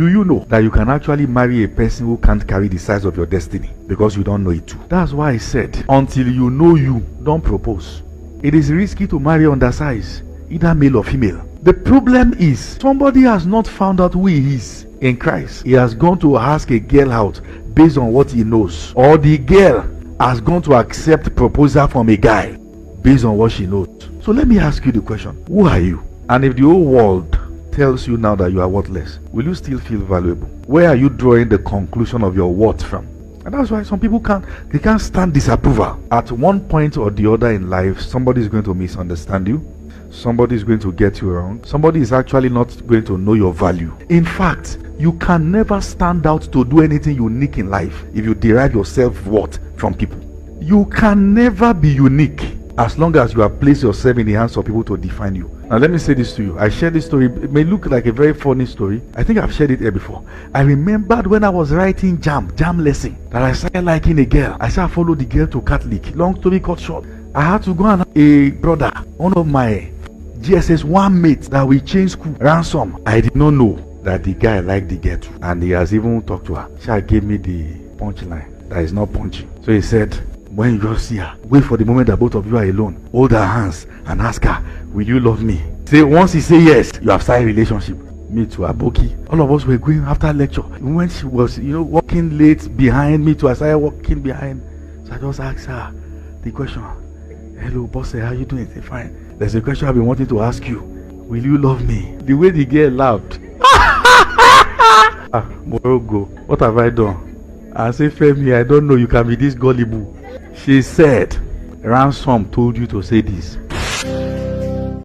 Do you know that you can actually marry a person who can't carry the size of your destiny because you don't know it too? That's why I said, until you know you, don't propose. It is risky to marry undersized, either male or female. The problem is, somebody has not found out who he is in Christ. He has gone to ask a girl out based on what he knows. Or the girl has gone to accept proposal from a guy based on what she knows. So let me ask you the question, who are you? And if the whole world tells you now that you are worthless, will you still feel valuable? Where are you drawing the conclusion of your worth from? And that's why some people can't stand disapproval. At one point or the other in life, somebody is going to misunderstand you. Somebody is going to get you wrong. Somebody is actually not going to know your value. In fact, you can never stand out to do anything unique in life if you derive your self-worth from people. You can never be unique as long as you have placed yourself in the hands of people to define you. Now let me say this to you. I shared this story. It may look like a very funny story. I think I've shared it here before. I remembered when I was writing jam lesson, that I started liking a girl. I started following the girl to Catholic. Long story cut short, I had to go and a brother, one of my GSS 1 mates that we changed school, ransom. I did not know that the guy liked the girl too, and he has even talked to her. She gave me the punchline that is not punching. So he said, when you just see her, wait for the moment that both of you are alone. Hold her hands and ask her, will you love me? Say, once he say yes, you have started a relationship. Me too, Aboki. All of us were going after lecture. When she was, walking late behind me too, I started walking behind. So I just asked her the question. Hello, boss, how you doing? Say, fine. There's a question I've been wanting to ask you. Will you love me? The way the girl laughed. Morogo, what have I done? I say, Femi, I don't know you can be this gullible. She said, ransom told you to say this.